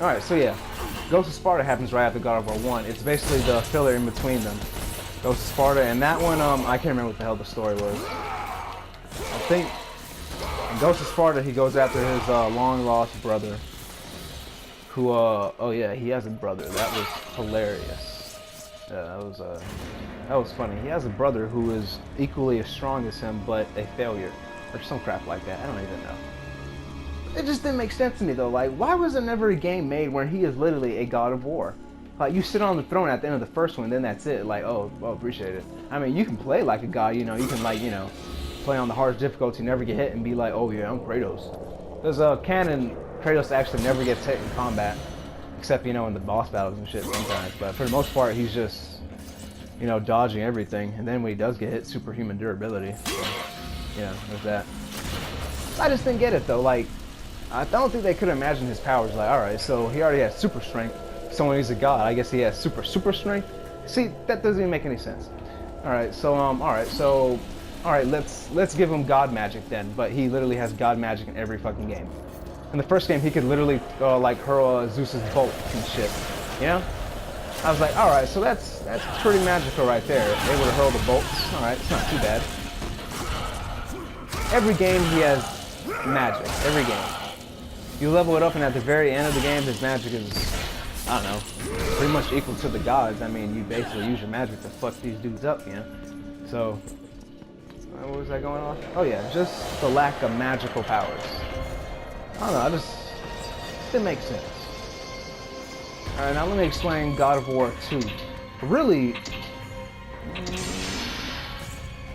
Alright, so yeah. Ghost of Sparta happens right after God of War 1. It's basically the filler in between them. Ghost of Sparta, and that one, I can't remember what the hell the story was. I think in Ghost of Sparta, he goes after his long-lost brother. Who, oh yeah, he has a brother. That was hilarious. Yeah, that was funny. He has a brother who is equally as strong as him, but a failure. Or some crap like that. I don't even know. It just didn't make sense to me though. Like, why was there never a game made where he is literally a god of war? Like, you sit on the throne at the end of the first one, then that's it. Like, oh, appreciate it. I mean, you can play like a god, you know. You can, like, you know, play on the hardest difficulty, never get hit, and be like, oh yeah, I'm Kratos. There's a canon, Kratos actually never gets hit in combat, except, you know, in the boss battles and shit sometimes. But for the most part, he's just, you know, dodging everything. And then when he does get hit, superhuman durability. So, yeah, there's that. I just didn't get it though. Like, I don't think they could imagine his powers. Like, all right, so he already has super strength. So when he's a god, I guess he has super strength. See, that doesn't even make any sense. All right, so let's give him god magic then. But he literally has god magic in every fucking game. In the first game, he could literally like hurl Zeus's bolt and shit. You know? I was like, all right, so that's pretty magical right there. Able to hurl the bolts. All right, it's not too bad. Every game he has magic. Every game. You level it up, and at the very end of the game, his magic is, I don't know, pretty much equal to the gods. I mean, you basically use your magic to fuck these dudes up, you know? So, what was that going on? Oh yeah, just the lack of magical powers. I don't know, I just didn't make sense. Alright, now let me explain God of War 2. Really,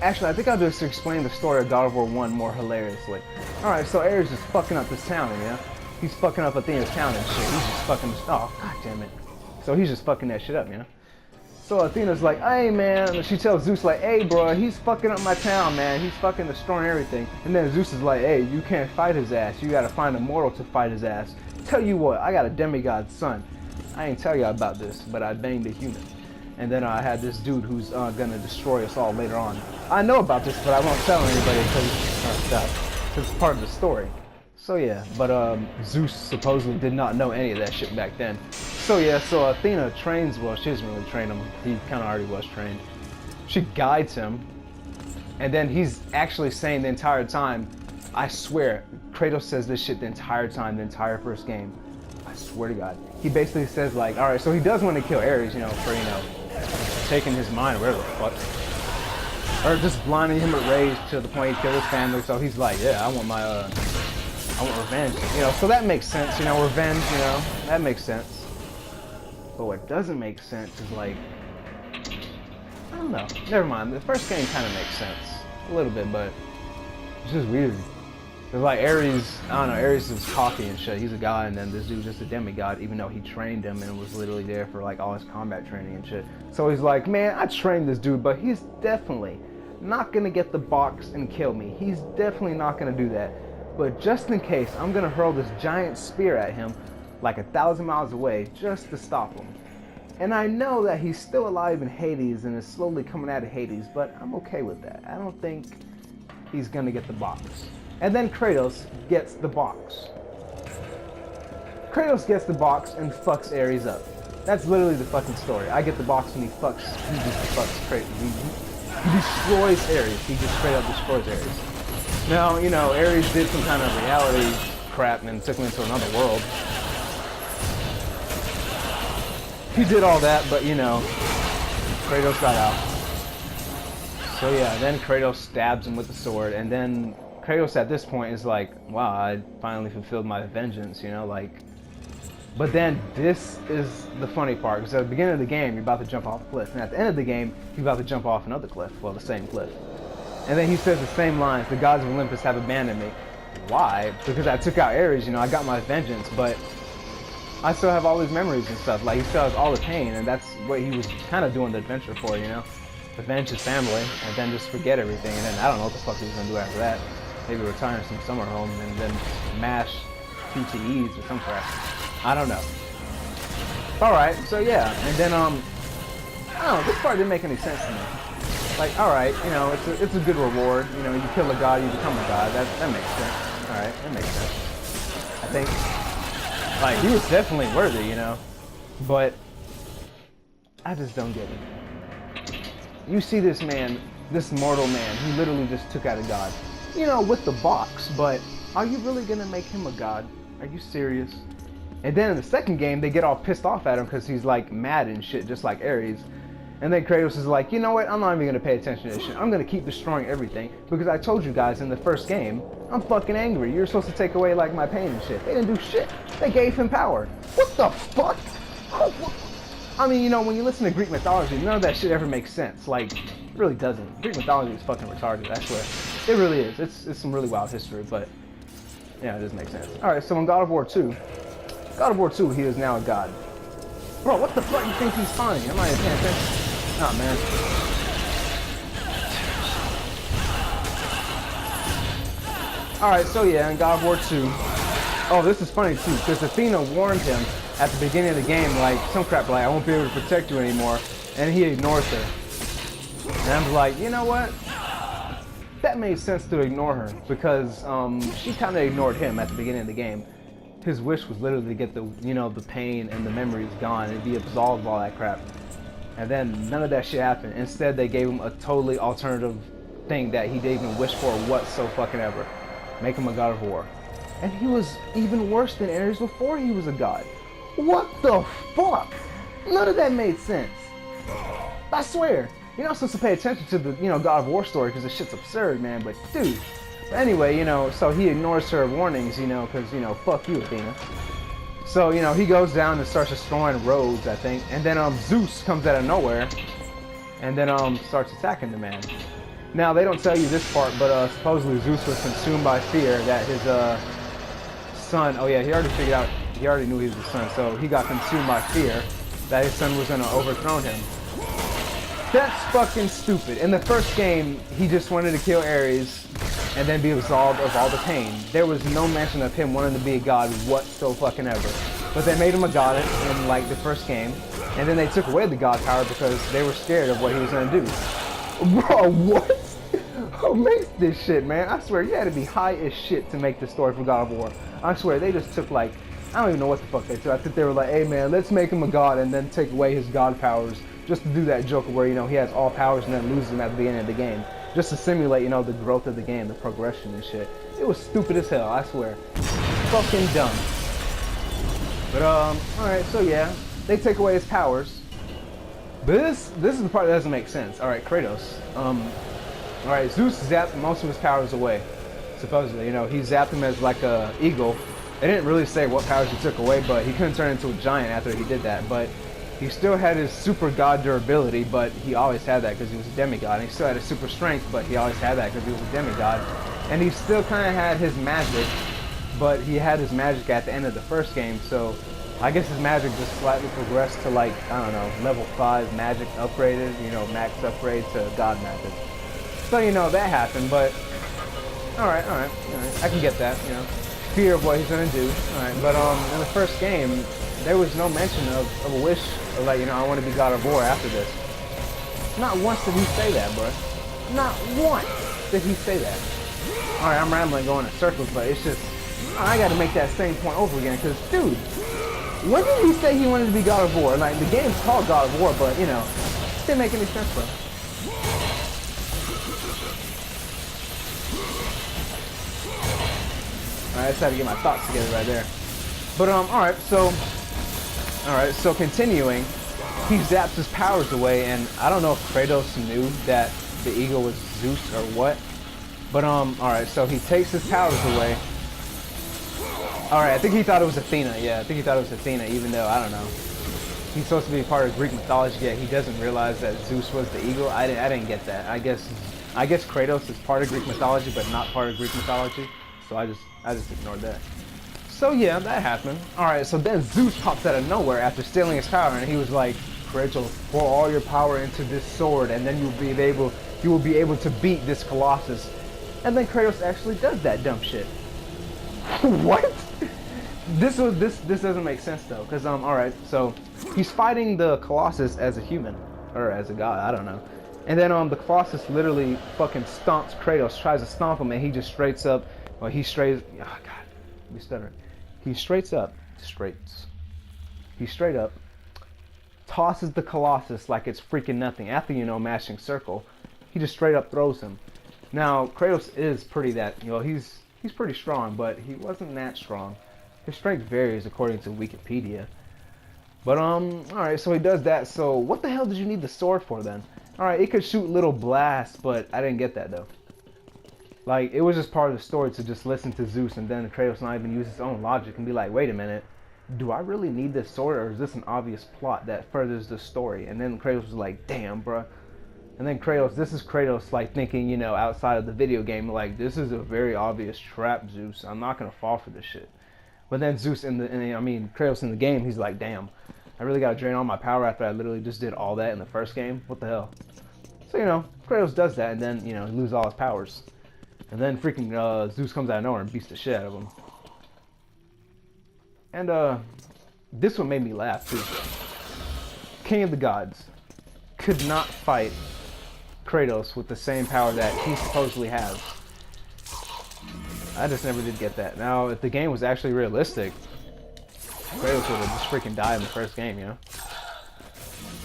actually, I think I'll just explain the story of God of War 1 more hilariously. Alright, so Ares is fucking up this town, you know? He's fucking up Athena's town and shit. He's just fucking, oh, god damn it. So he's just fucking that shit up, you know? So Athena's like, hey man, she tells Zeus like, hey bro, he's fucking up my town, man. He's fucking destroying everything. And then Zeus is like, hey, you can't fight his ass. You gotta find a mortal to fight his ass. Tell you what, I got a demigod son. I ain't tell you about this, but I banged a human. And then I had this dude who's gonna destroy us all later on. I know about this, but I won't tell anybody because it's part of the story. So yeah, but Zeus supposedly did not know any of that shit back then. So yeah, so Athena trains, well, she doesn't really train him. He kind of already was trained. She guides him, and then he's actually saying the entire time, I swear, Kratos says this shit the entire time, the entire first game. I swear to God. He basically says like, all right, so he does want to kill Ares, you know, for, you know, taking his mind, whatever the fuck. Or just blinding him with rage to the point he killed his family. So he's like, yeah, I want revenge. You know, so that makes sense, you know, revenge, you know, that makes sense. But what doesn't make sense is like, I don't know, never mind. The first game kind of makes sense, a little bit, but it's just weird. It's like Ares, I don't know, Ares is cocky and shit. He's a god, and then this dude's just a demigod, even though he trained him and was literally there for like all his combat training and shit. So he's like, man, I trained this dude, but he's definitely not gonna get the box and kill me. He's definitely not gonna do that. But just in case, I'm gonna hurl this giant spear at him like 1,000 miles away just to stop him. And I know that he's still alive in Hades and is slowly coming out of Hades, but I'm okay with that. I don't think he's gonna get the box. And then Kratos gets the box. Kratos gets the box and fucks Ares up. That's literally the fucking story. I get the box and he just fucks Kratos. He destroys Ares. He just straight up destroys Ares. Now, you know, Ares did some kind of reality crap and took him into another world. He did all that, but you know, Kratos got out. So yeah, then Kratos stabs him with the sword, and then Kratos at this point is like, wow, I finally fulfilled my vengeance, you know, like. But then this is the funny part, because at the beginning of the game, you're about to jump off a cliff, and at the end of the game, you're about to jump off another cliff, well, the same cliff. And then he says the same lines, the gods of Olympus have abandoned me. Why? Because I took out Ares, you know, I got my vengeance, but I still have all his memories and stuff. Like, he still has all the pain, and that's what he was kind of doing the adventure for, you know? Avenge his family, and then just forget everything, and then I don't know what the fuck he was gonna do after that. Maybe retire in some summer home, and then mash QTEs or some crap. I don't know. Alright, so yeah, and then, I don't know, this part didn't make any sense to me. Like, alright, you know, it's a good reward. You know, you kill a god, you become a god. That makes sense. Alright, that makes sense. I think. Like, he was definitely worthy, you know? But I just don't get it. You see this man, this mortal man, he literally just took out a god. You know, with the box, but are you really gonna make him a god? Are you serious? And then in the second game, they get all pissed off at him because he's like mad and shit, just like Ares. And then Kratos is like, you know what, I'm not even gonna pay attention to this shit. I'm gonna keep destroying everything because I told you guys in the first game, I'm fucking angry. You're supposed to take away like my pain and shit. They didn't do shit. They gave him power. What the fuck? I mean, you know, when you listen to Greek mythology, none of that shit ever makes sense. Like, it really doesn't. Greek mythology is fucking retarded, I swear. It really is. It's some really wild history, but yeah, it doesn't make sense. Alright, so in God of War 2, he is now a god. Bro, what the fuck you think he's finding? I'm not even paying attention. Nah, man. Alright, so yeah, in God of War 2. Oh, this is funny too, because Athena warned him at the beginning of the game, like, some crap like, I won't be able to protect you anymore. And he ignores her. And I'm like, you know what? That made sense to ignore her, because she kind of ignored him at the beginning of the game. His wish was literally to get the, you know, the pain and the memories gone and be absolved of all that crap. And then none of that shit happened. Instead, they gave him a totally alternative thing that he didn't even wish for whatsoever. Make him a god of war. And he was even worse than Ares before he was a god. What the fuck? None of that made sense. I swear. You're not supposed to pay attention to the, you know, God of War story because this shit's absurd, man. But dude. But anyway, you know, so he ignores her warnings, you know, because, you know, fuck you, Athena. So, you know, he goes down and starts destroying roads, I think. And then Zeus comes out of nowhere and then starts attacking the man. Now, they don't tell you this part, but supposedly Zeus was consumed by fear that his son, oh yeah, he already knew he was his son, so he got consumed by fear that his son was going to overthrow him. That's fucking stupid. In the first game, he just wanted to kill Ares and then be absolved of all the pain. There was no mention of him wanting to be a god whatsoever. But they made him a god in like the first game, and then they took away the god power because they were scared of what he was gonna do. Bro, what? Who makes this shit, man? I swear, you had to be high as shit to make this story for God of War. I swear, they just took like, I don't even know what the fuck they took. I think they were like, hey man, let's make him a god and then take away his god powers. Just to do that joke where, you know, he has all powers and then loses them at the beginning of the game. Just to simulate, you know, the growth of the game, the progression and shit. It was stupid as hell, I swear. Fucking dumb. But, alright, so yeah. They take away his powers. But this is the part that doesn't make sense. Alright, Kratos. Alright, Zeus zapped most of his powers away. Supposedly, you know, he zapped him as like a eagle. They didn't really say what powers he took away, but he couldn't turn into a giant after he did that. But he still had his super god durability, but he always had that because he was a demigod. And he still had his super strength, but he always had that because he was a demigod. And he still kind of had his magic, but he had his magic at the end of the first game, so I guess his magic just slightly progressed to like, I don't know, level 5 magic upgraded, you know, max upgrade to god magic. So, you know, that happened, but alright, I can get that, you know. Fear of what he's gonna do. Alright, but in the first game, there was no mention of a wish of like, you know, I want to be God of War after this. Not once did he say that, bro. Not once did he say that. Alright, I'm rambling, going in circles, but it's just, I gotta make that same point over again, because, dude, when did he say he wanted to be God of War? Like, the game's called God of War, but, you know, it didn't make any sense, bro. Alright, I just had to get my thoughts together right there. But, alright, so continuing, he zaps his powers away, and I don't know if Kratos knew that the eagle was Zeus or what. But, alright, so he takes his powers away. Alright, I think he thought it was Athena, yeah, I think he thought it was Athena, even though, I don't know. He's supposed to be part of Greek mythology, yet he doesn't realize that Zeus was the eagle. I didn't get that. I guess Kratos is part of Greek mythology, but not part of Greek mythology. So I just ignored that. So yeah, that happened. Alright, so then Zeus pops out of nowhere after stealing his power, and he was like, Kratos, pour all your power into this sword, and then you will be able to beat this Colossus. And then Kratos actually does that dumb shit. What? This doesn't make sense though, because alright, so he's fighting the Colossus as a human, or as a god, I don't know. And then the Colossus literally fucking stomps Kratos, tries to stomp him, and he just straights up, oh god, let me stutter. He straights up He straight up tosses the Colossus like it's freaking nothing. After, you know, mashing circle, he just straight up throws him. Now, Kratos is pretty that, you know, he's pretty strong, but he wasn't that strong. His strength varies according to Wikipedia. But, alright, so he does that. So, what the hell did you need the sword for then? Alright, it could shoot little blasts, but I didn't get that, though. Like, it was just part of the story to just listen to Zeus and then Kratos not even use his own logic and be like, wait a minute, do I really need this sword, or is this an obvious plot that furthers the story? And then Kratos was like, damn, bruh. And then Kratos, this is Kratos, like, thinking, you know, outside of the video game, like, this is a very obvious trap, Zeus. I'm not gonna fall for this shit. But then Zeus Kratos in the game, he's like, damn, I really gotta drain all my power after I literally just did all that in the first game? What the hell? So, you know, Kratos does that, and then, you know, he loses all his powers. And then freaking Zeus comes out of nowhere and beats the shit out of him. And this one made me laugh too. King of the Gods could not fight Kratos with the same power that he supposedly has. I just never did get that. Now, if the game was actually realistic, Kratos would have just freaking died in the first game, you know?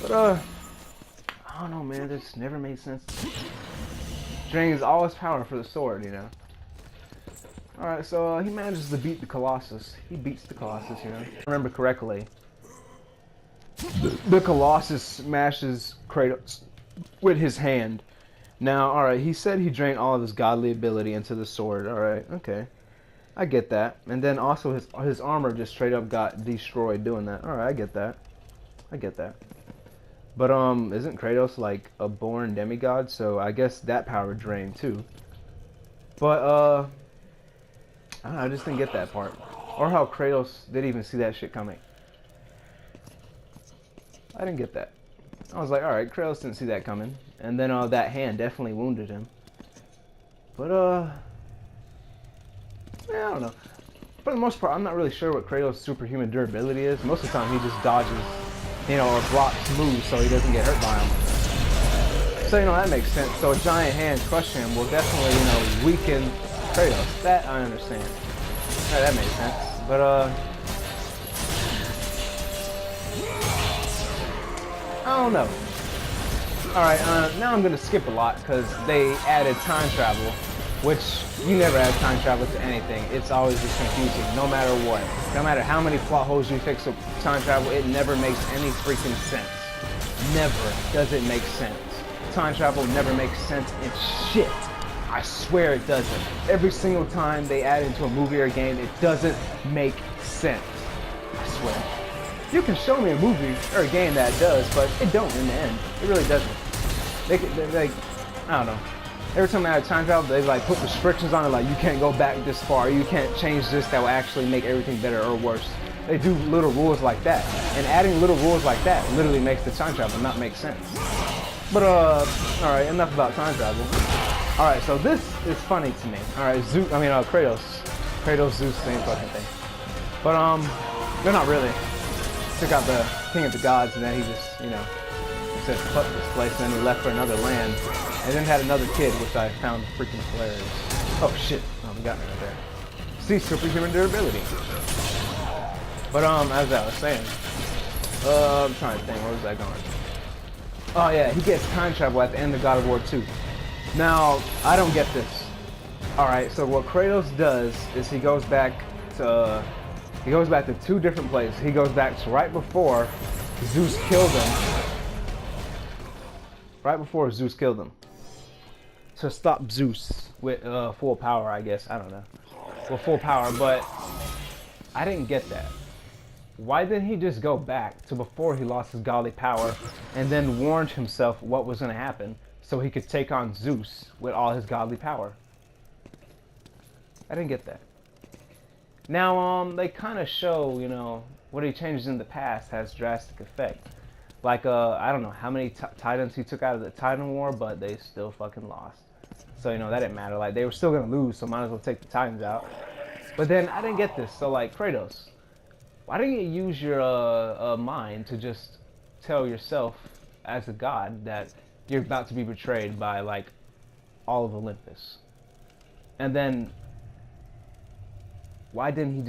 But, I don't know, man. This never made sense. Drains all his power for the sword, you know? Alright, so he manages to beat the Colossus. He beats the Colossus, you know? If I remember correctly, the Colossus smashes Kratos with his hand. Now, alright, he said he drained all of his godly ability into the sword. Alright, okay. I get that. And then also his armor just straight up got destroyed doing that. Alright, I get that. I get that. But, isn't Kratos like a born demigod? So I guess that power drained too. But, I don't know, I just didn't get that part. Or how Kratos didn't even see that shit coming. I didn't get that. I was like, alright, Kratos didn't see that coming. And then that hand definitely wounded him. But, yeah, I don't know. For the most part, I'm not really sure what Kratos' superhuman durability is. Most of the time, he just dodges, you know, or blocks moves so he doesn't get hurt by him. So, you know, that makes sense. So a giant hand crushing him will definitely, you know, weaken Kratos. That I understand. Yeah, that makes sense. But, I don't know. Alright, now I'm going to skip a lot because they added time travel, which you never add time travel to anything. It's always just confusing, no matter what. No matter how many plot holes you fix with time travel, it never makes any freaking sense. Never does it make sense. Time travel never makes sense in shit. I swear it doesn't. Every single time they add into a movie or a game, it doesn't make sense. I swear. You can show me a movie or a game that does, but it don't in the end. It really doesn't. They like, I don't know. Every time they add time travel, they like put restrictions on it, like you can't go back this far, you can't change this that will actually make everything better or worse. They do little rules like that, and adding little rules like that literally makes the time travel not make sense. But alright, enough about time travel. Alright, so this is funny to me. Alright, Kratos, Zeus, same fucking thing. But they're not really. Took out the King of the Gods, and then he just, you know, he said fuck this place, and then he left for another land, and then had another kid, which I found freaking hilarious. Oh shit, we got me right there. See, superhuman durability. But as I was saying, I'm trying to think, where was that going? Oh yeah, he gets time travel at the end of God of War 2. Now, I don't get this. Alright, so what Kratos does is he goes back to two different places. He goes back to right before Zeus killed him. Right before Zeus killed him. To stop Zeus with full power, I guess. I don't know. With full power, but I didn't get that. Why didn't he just go back to before he lost his godly power and then warned himself what was going to happen so he could take on Zeus with all his godly power? I didn't get that. Now, they kind of show, you know, what he changes in the past has drastic effect. Like, I don't know how many Titans he took out of the Titan War, but they still fucking lost. So, you know, that didn't matter. Like, they were still going to lose, so might as well take the Titans out. But then, I didn't get this. So, like, Kratos, why didn't you use your mind to just tell yourself, as a god, that you're about to be betrayed by, like, all of Olympus? And then, why didn't he just